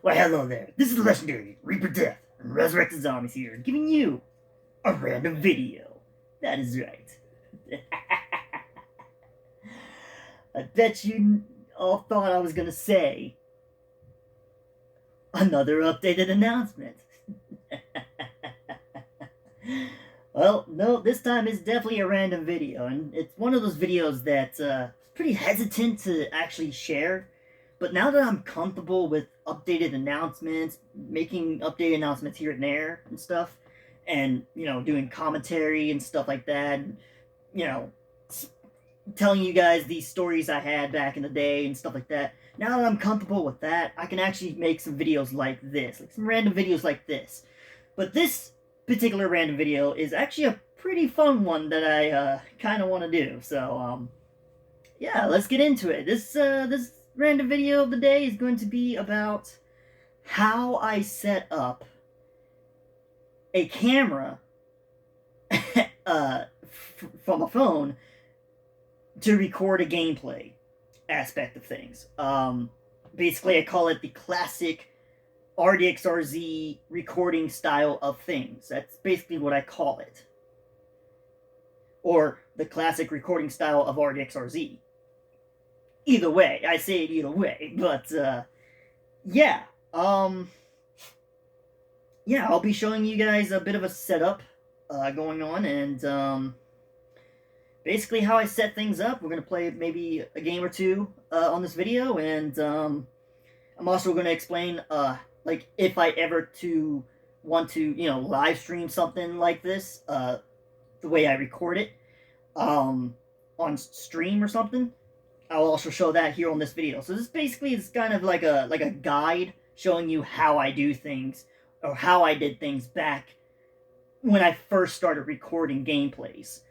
Well, hello there. This is the legendary Reaper Death and Resurrected Zombies here, giving you a random video. That is right. I bet you all thought I was gonna say another updated announcement. Well, no, this time it's definitely a random video, and it's one of those videos that's pretty hesitant to actually share. But now that I'm comfortable with updated announcements, making updated announcements here and there and stuff, and, doing commentary and stuff like that, and, telling you guys these stories I had back in the day and stuff like that, now that I'm comfortable with that, I can actually make some videos like this, like some random videos like this. But this particular random video is actually a pretty fun one that I kind of want to do. So, yeah, let's get into it. This random video of the day is going to be about how I set up a camera from a phone to record a gameplay aspect of things. Basically, I call it the classic RDXRZ recording style of things. That's basically what I call it. Or the classic recording style of RDXRZ. Either way, I say it either way, but, yeah, yeah, I'll be showing you guys a bit of a setup, going on, and, basically how I set things up. We're gonna play maybe a game or two, on this video, and, I'm also gonna explain, like, if I ever want to, live stream something like this, the way I record it, on stream or something. I'll also show that here on this video. So this basically is kind of like a guide showing you how I do things, or how I did things back when I first started recording gameplays.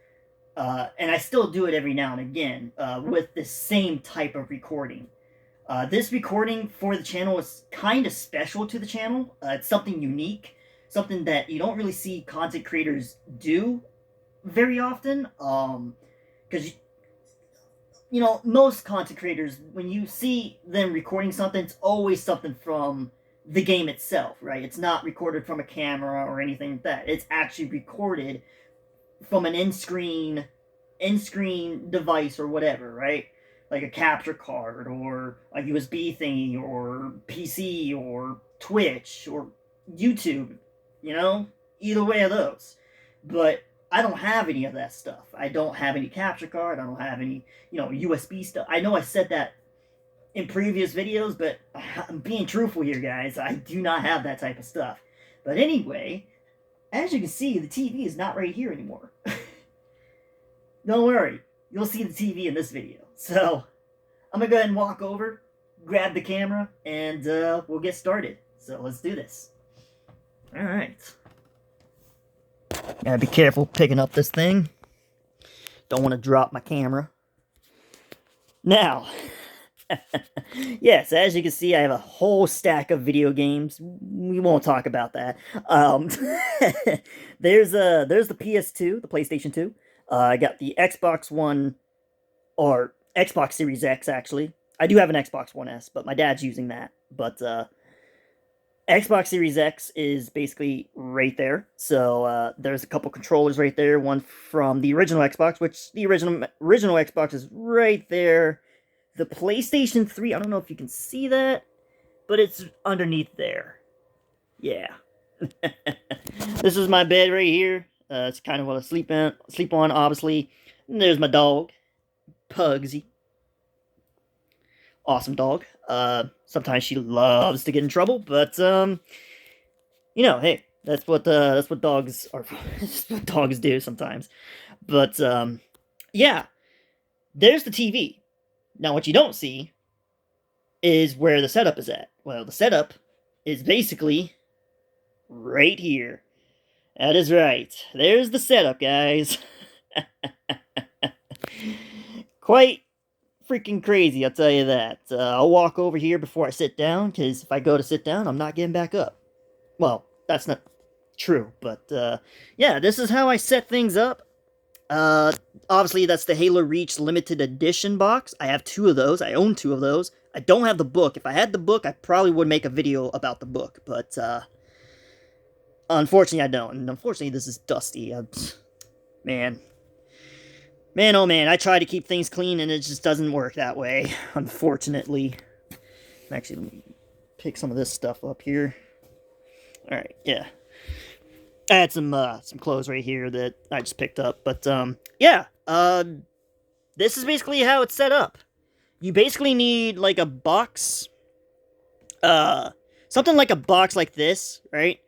And I still do it every now and again, with the same type of recording. This recording for the channel is kind of special to the channel. It's something unique, something that you don't really see content creators do very often. Because most content creators, when you see them recording something, it's always something from the game itself, right? It's not recorded from a camera or anything like that. It's actually recorded from an in-screen device or whatever, right? Like a capture card or a USB thingy or PC or Twitch or YouTube, either way of those. But I don't have any of that stuff. I don't have any capture card. I don't have any, USB stuff. I know I said that in previous videos, but I'm being truthful here, guys. I do not have that type of stuff. But anyway, as you can see, the TV is not right here anymore. Don't worry. You'll see the TV in this video. So, I'm going to go ahead and walk over, grab the camera, and we'll get started. So, let's do this. Alright. Gotta be careful picking up this thing. Don't want to drop my camera. Now, yes, as you can see, I have a whole stack of video games. We won't talk about that. There's the PS2, the PlayStation 2. I got the Xbox One, or Xbox Series X, actually. I do have an Xbox One S, but my dad's using that. But, Xbox Series X is basically right there. So, there's a couple controllers right there. One from the original Xbox, which the original Xbox is right there. The PlayStation 3, I don't know if you can see that, but it's underneath there. Yeah. This is my bed right here. It's kind of what I sleep on, obviously. And there's my dog, Pugsy. Awesome dog. Sometimes she loves to get in trouble, but hey, that's what dogs are. That's what dogs do sometimes. But yeah, there's the TV. Now, what you don't see is where the setup is at. Well, the setup is basically right here. That is right. There's the setup, guys. Quite freaking crazy, I'll tell you that. I'll walk over here before I sit down, because if I go to sit down, I'm not getting back up. Well, that's not true, but yeah, this is how I set things up. Obviously, that's the Halo Reach Limited Edition box. I have two of those. I own two of those. I don't have the book. If I had the book, I probably would make a video about the book, but unfortunately I don't. And unfortunately this is dusty. Man. Man, oh man, I try to keep things clean and it just doesn't work that way, unfortunately. Actually, let me pick some of this stuff up here. Alright, yeah. I had some clothes right here that I just picked up, but yeah, this is basically how it's set up. You basically need like a box, something like a box like this, right?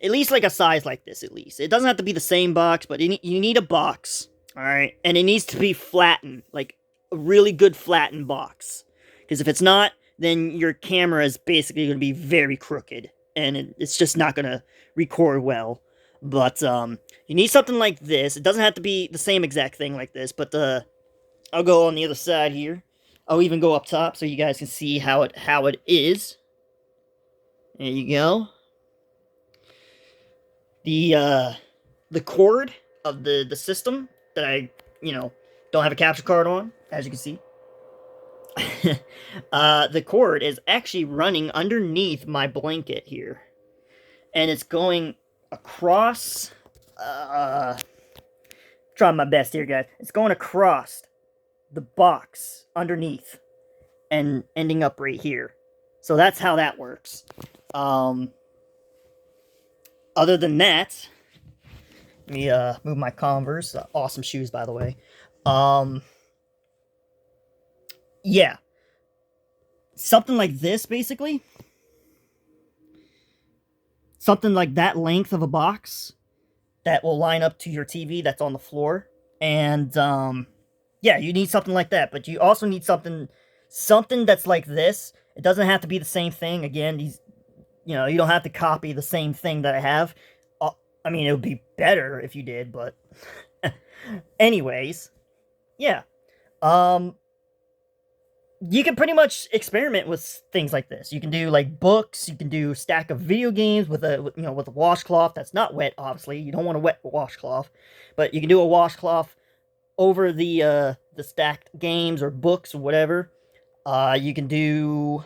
At least like a size like this, at least. It doesn't have to be the same box, but you need a box, alright? And it needs to be flattened, like a really good flattened box. Because if it's not, then your camera is basically going to be very crooked, and it's just not going to record well. But you need something like this. It doesn't have to be the same exact thing like this, but I'll go on the other side here. I'll even go up top so you guys can see how it is. There you go. The cord of the system that I, don't have a capture card on, as you can see. The cord is actually running underneath my blanket here. And it's going across, trying my best here, guys. It's going across the box underneath and ending up right here. So that's how that works. Other than that, let me move my Converse. Awesome shoes, by the way. Yeah. Something like this, basically. Something like that length of a box that will line up to your TV that's on the floor. And, yeah, you need something like that. But you also need something that's like this. It doesn't have to be the same thing. Again, you don't have to copy the same thing that I have. I mean, it would be better if you did, but anyways, yeah. You can pretty much experiment with things like this. You can do like books. You can do a stack of video games with a washcloth that's not wet. Obviously, you don't want a wet washcloth, but you can do a washcloth over the stacked games or books or whatever. You can do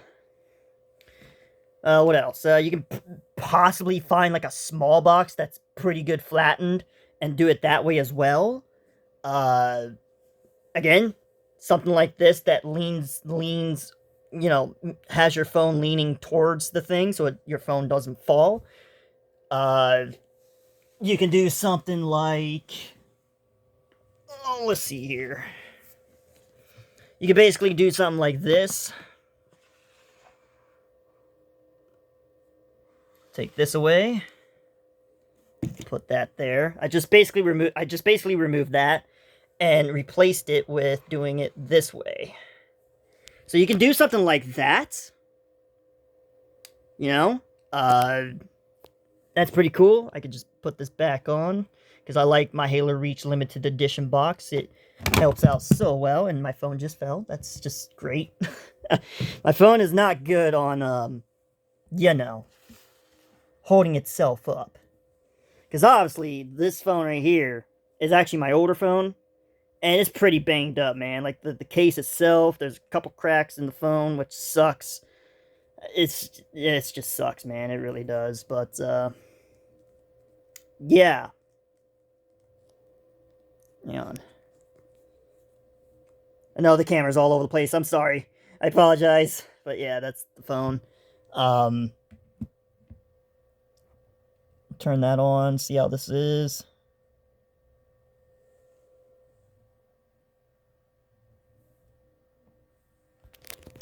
what else? You can possibly find like a small box that's pretty good flattened and do it that way as well. Again, something like this that leans, has your phone leaning towards the thing so your phone doesn't fall. You can do something like, let's see here. You can basically do something like this. Take this away. Put that there. I just basically removed that and replaced it with doing it this way. So you can do something like that. That's pretty cool. I could just put this back on because I like my Halo Reach limited edition box. It helps out so well, and my phone just fell. That's just great. My phone is not good on, holding itself up. Because obviously, this phone right here is actually my older phone, and it's pretty banged up, man. Like, the case itself, there's a couple cracks in the phone, which sucks. It just sucks, man. It really does. But, yeah. Hang on. I know the camera's all over the place. I'm sorry. I apologize. But yeah, that's the phone. Turn that on. See how this is.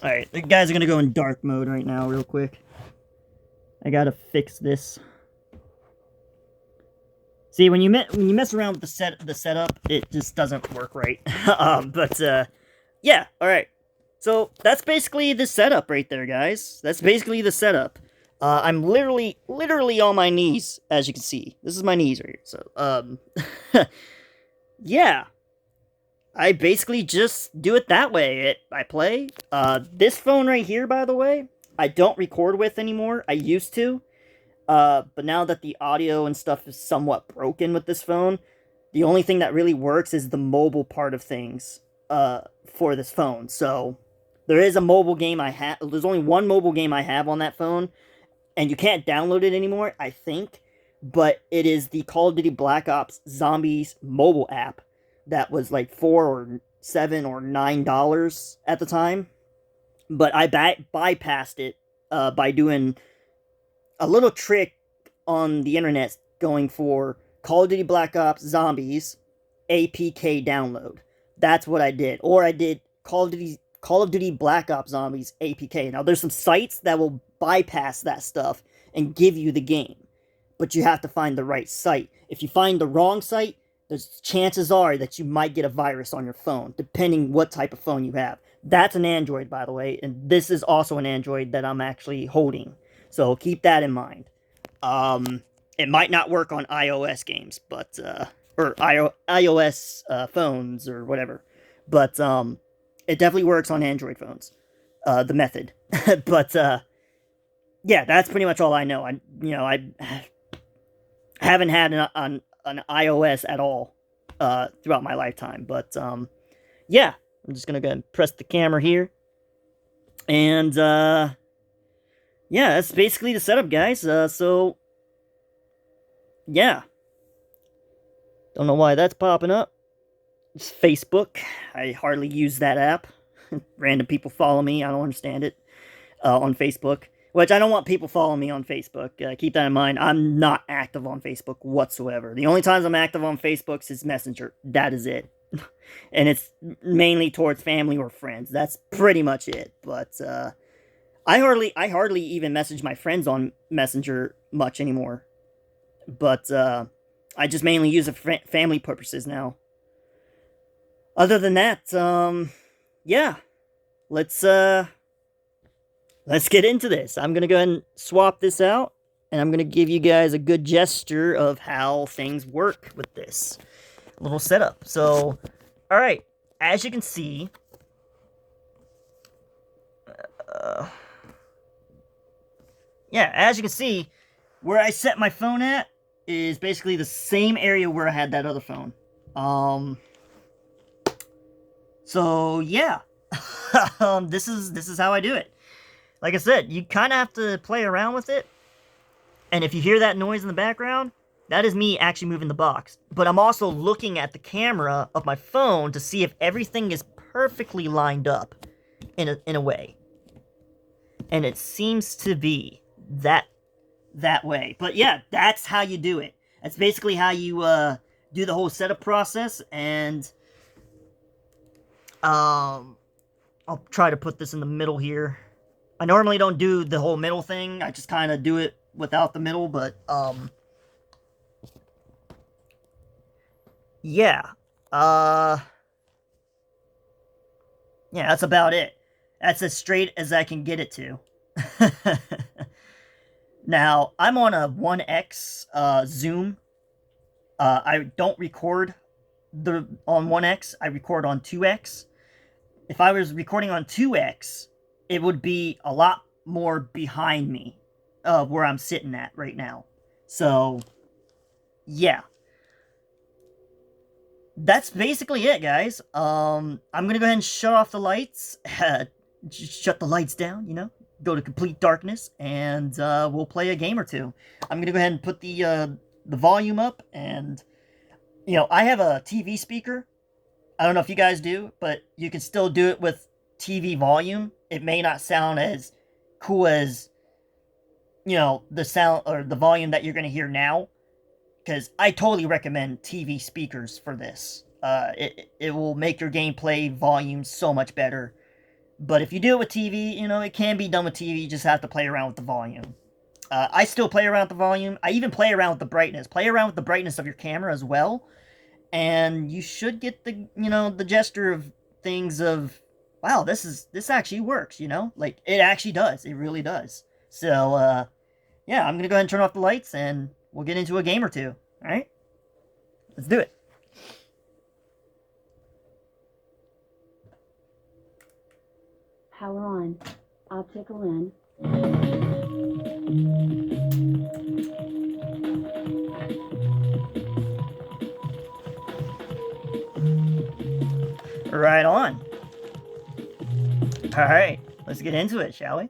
Alright, the guys are gonna go in dark mode right now real quick. I gotta fix this. See, when you mess around with the setup, it just doesn't work right. Yeah, alright. So, that's basically the setup right there, guys. That's basically the setup. I'm literally on my knees, as you can see. This is my knees right here. So, yeah. I basically just do it that way. I play. This phone right here, by the way, I don't record with anymore. I used to. But now that the audio and stuff is somewhat broken with this phone, the only thing that really works is the mobile part of things, for this phone. So, There is a mobile game I have. There's only one mobile game I have on that phone, and you can't download it anymore, I think. But it is the Call of Duty Black Ops Zombies mobile app that was like $4 or $7 or $9 at the time. But I bypassed it by doing a little trick on the internet, going for Call of Duty Black Ops Zombies APK download. That's what I did. Or I did Call of Duty Black Ops Zombies APK. Now, there's some sites that will bypass that stuff and give you the game, but you have to find the right site. If you find the wrong site, there's chances are that you might get a virus on your phone, depending what type of phone you have. That's an Android, by the way, and this is also an Android that I'm actually holding. So keep that in mind. It might not work on iOS games, but or iOS phones or whatever, but it definitely works on Android phones. The method, but yeah, that's pretty much all I know. I haven't had an iOS at all throughout my lifetime, but yeah, I'm just gonna go ahead and press the camera here, and yeah, that's basically the setup, guys. So yeah, don't know why that's popping up. It's Facebook. I hardly use that app. Random people follow me. I don't understand it on Facebook. Which I don't want people following me on Facebook. Keep that in mind. I'm not active on Facebook whatsoever. The only times I'm active on Facebook is Messenger. That is it. And it's mainly towards family or friends. That's pretty much it. But I hardly even message my friends on Messenger much anymore. But I just mainly use it for family purposes now. Other than that, yeah, let's get into this. I'm gonna go ahead and swap this out, and I'm gonna give you guys a good gesture of how things work with this little setup. So, all right, as you can see, yeah, as you can see, where I set my phone at is basically the same area where I had that other phone. So yeah, this is how I do it. Like I said, you kind of have to play around with it. And if you hear that noise in the background, that is me actually moving the box. But I'm also looking at the camera of my phone to see if everything is perfectly lined up in a way. And it seems to be that way. But yeah, that's how you do it. That's basically how you do the whole setup process. And I'll try to put this in the middle here. I normally don't do the whole middle thing. I just kind of do it without the middle, but yeah. Yeah, that's about it. That's as straight as I can get it to. Now, I'm on a 1x zoom. I don't record on 1x. I record on 2x. If I was recording on 2x, it would be a lot more behind me where I'm sitting at right now. So, yeah. That's basically it, guys. I'm going to go ahead and shut off the lights. Just shut the lights down, you know. Go to complete darkness, and we'll play a game or two. I'm going to go ahead and put the volume up, and, you know, I have a TV speaker. I don't know if you guys do, but you can still do it with TV volume. It may not sound as cool as, you know, the sound or the volume that you're going to hear now, because I totally recommend TV speakers for this. It will make your gameplay volume so much better. But if you do it with TV, you know, it can be done with TV. You just have to play around with the volume. I still play around with the volume. I even play around with the brightness. Play around with the brightness of your camera as well. And you should get the, you know, the gesture of things of, wow, this actually works, you know? Like, it actually does. It really does. So, yeah, I'm going to go ahead and turn off the lights, and we'll get into a game or two. All right? Let's do it. Power on. Optical in. Right on. Alright, let's get into it, shall we?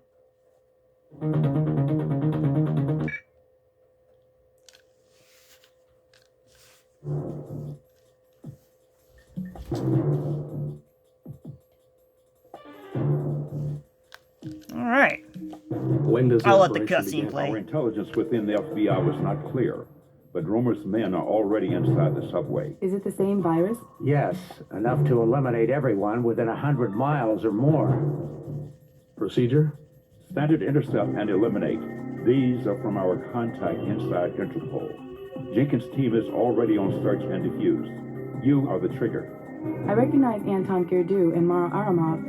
Alright. When does I'll let the operation cutscene begin? play. Our intelligence within the FBI was not clear, but Romer's men are already inside the subway. Is it the same virus? Yes, enough to eliminate everyone within 100 miles or more. Procedure? Standard intercept and eliminate. These are from our contact inside Interpol. Jenkins' team is already on search and defuse. You are the trigger. I recognize Anton Girdu and Mara Aramov.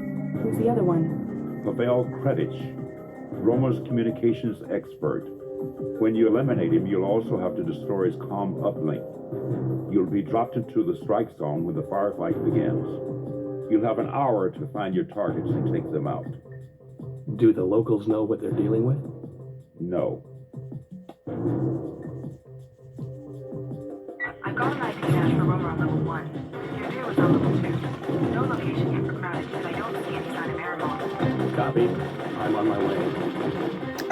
Who's the other one? Pavel Kretich, Romer's communications expert. When you eliminate him, you'll also have to destroy his comm uplink. You'll be dropped into the strike zone when the firefight begins. You'll have an hour to find your targets and take them out. Do the locals know what they're dealing with? No. I've got an IP match for Romer on level 1. Girdu is on level 2. No location yet for Kravitz, but I don't see any sign of Aramov. Copy. I'm on my way.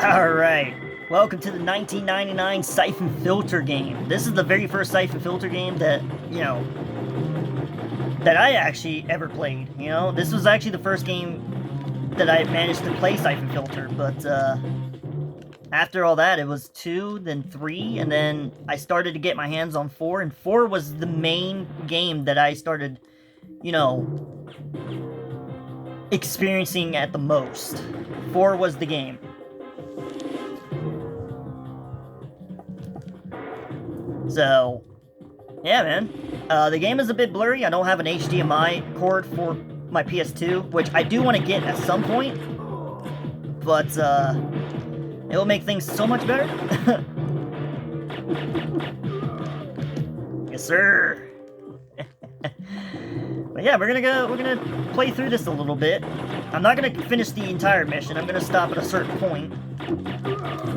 Alright. Welcome to the 1999 Siphon Filter game. This is the very first Siphon Filter game that, that I actually ever played. This was actually the first game that I managed to play Siphon Filter, but after all that, it was 2, then 3, and then I started to get my hands on 4, and 4 was the main game that I started, experiencing at the most. 4 was the game. So, yeah, man. The game is a bit blurry. I don't have an HDMI cord for my PS2, which I do want to get at some point, but it will make things so much better. Yes, sir. But yeah, we're gonna play through this a little bit. I'm not gonna finish the entire mission. I'm gonna stop at a certain point.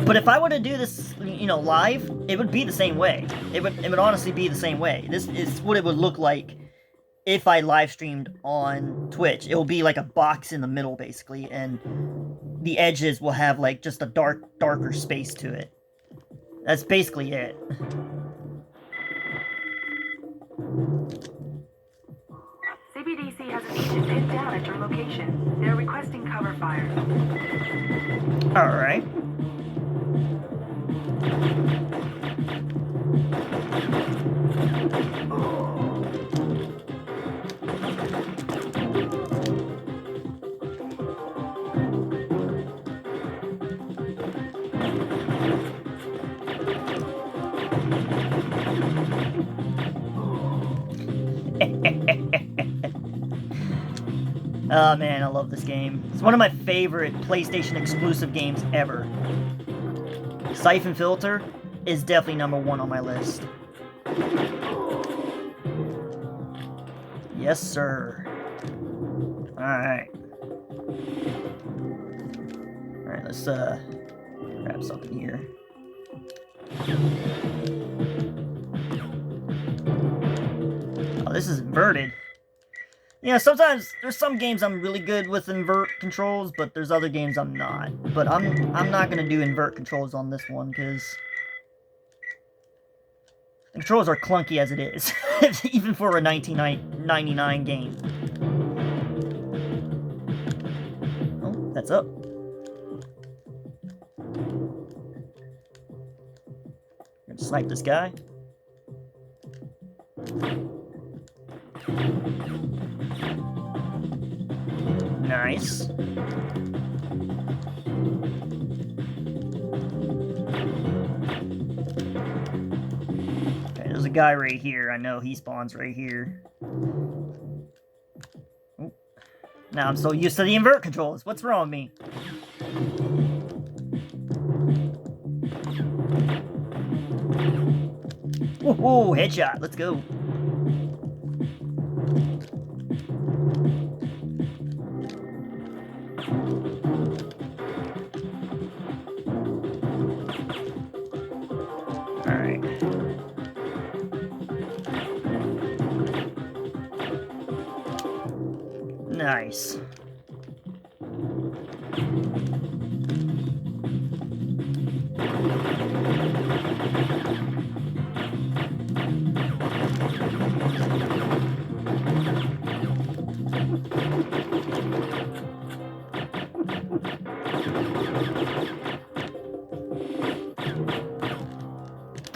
But if I were to do this, live, it would be the same way. It would honestly be the same way. This is what it would look like if I live streamed on Twitch. It will be like a box in the middle, basically, and the edges will have like just a darker space to it. That's basically it. CBDC has an agent pinned down at your location. They're requesting cover fire. Alright. Oh man, I love this game. It's one of my favorite PlayStation exclusive games ever. Siphon Filter is definitely #1 on my list. Yes, sir. Alright. Alright, let's grab something here. Oh, this is inverted. Sometimes there's some games I'm really good with invert controls, but there's other games I'm not. But I'm not gonna do invert controls on this one because the controls are clunky as it is, even for a 1999 game. Oh, that's up. Gonna snipe this guy. Nice. Okay, there's a guy right here. I know he spawns right here. Oh. Now I'm so used to the invert controls. What's wrong with me? Woohoo! Headshot. Let's go. Nice.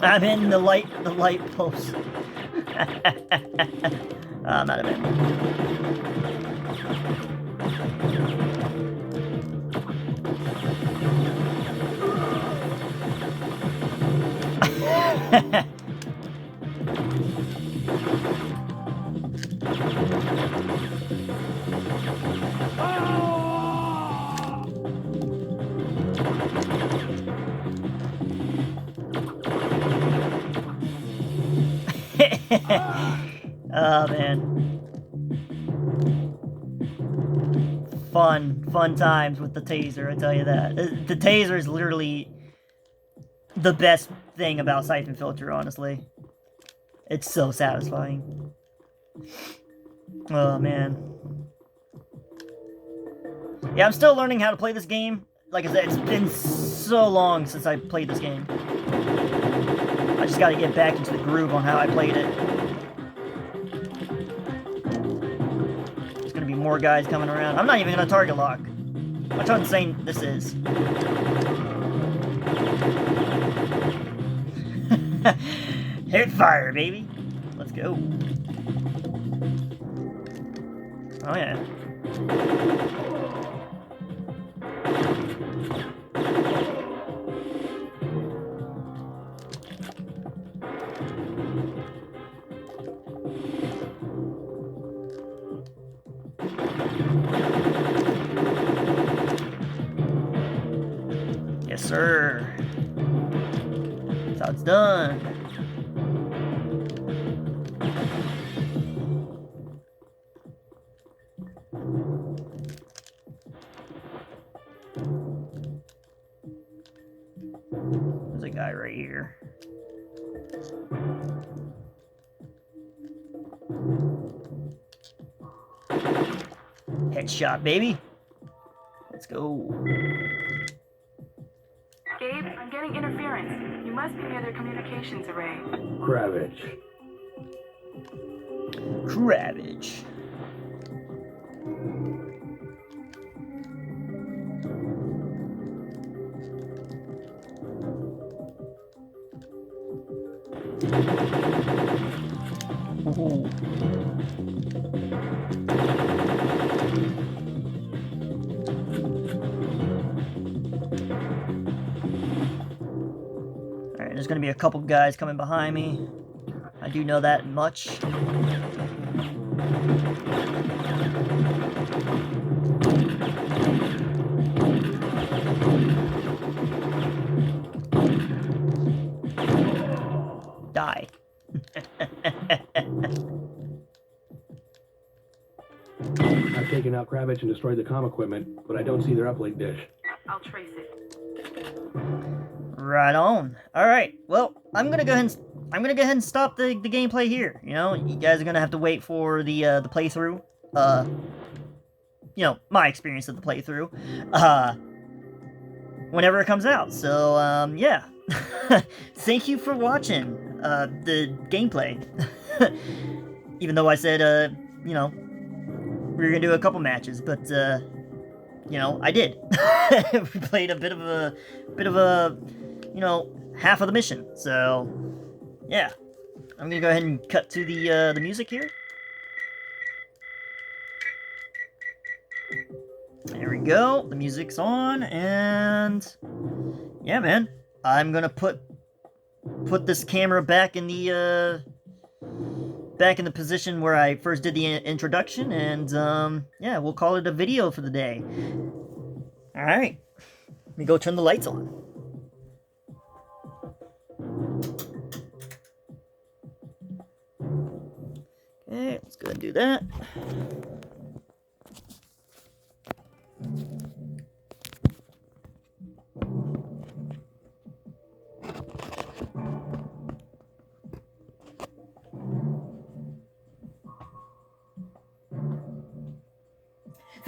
I'm in the light post. I'm not a man. Oh man. Fun times with the taser, I tell you that. The taser is literally the best thing about Siphon Filter, honestly. It's so satisfying. Oh man. Yeah, I'm still learning how to play this game. Like I said, it's been so long since I played this game. I just gotta get back into the groove on how I played it. There's gonna be more guys coming around. I'm not even gonna target lock. Watch how insane this is. Hit fire, baby. Let's go. Oh yeah. Yes, sir. That's how it's done. There's a guy right here. Headshot, baby. Let's go. Gabe, I'm getting interference. You must be near their communications array. Kravich. Kravich. Ooh. Alright, there's gonna be a couple guys coming behind me. I do know that much. Die. I've taken out Kravich and destroyed the comm equipment, but I don't see their uplink dish. I'll trace it. Right on. All right. Well, I'm gonna go ahead and stop the gameplay here. You know, you guys are gonna have to wait for the playthrough. You know, my experience of the playthrough. Whenever it comes out. So yeah. Thank you for watching the gameplay. Even though I said you know, we were gonna do a couple matches, but you know, I did. We played a bit of a, you know, half of the mission. So, yeah, I'm gonna go ahead and cut to the music here. There we go. The music's on, and yeah, man, I'm gonna put this camera back in the position where I first did the introduction, and yeah, we'll call it a video for the day. All right, let me go turn the lights on. Okay, let's go ahead and do that.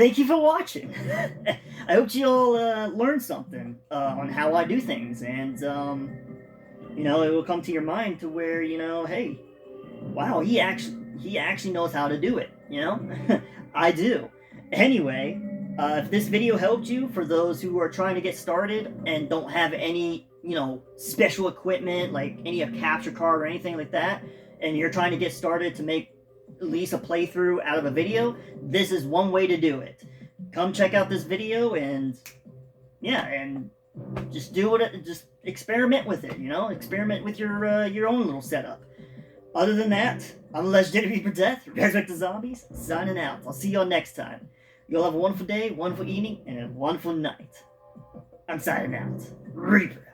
thank you for watching. I hope you all learned something on how I do things, and you know, it will come to your mind to where, you know, hey, wow, he actually knows how to do it. You know, I do. Anyway, if this video helped you, for those who are trying to get started and don't have any, you know, special equipment like any capture card or anything like that, and you're trying to get started to make at least a playthrough out of a video, this is one way to do it. Come check out this video and yeah, and just do it. Just experiment with it. You know, experiment with your own little setup. Other than that, I'm Legendary Reaper Death, Resurrect the Zombies, signing out. I'll see y'all next time. You'll have a wonderful day, wonderful evening, and a wonderful night. I'm signing out. Reaper.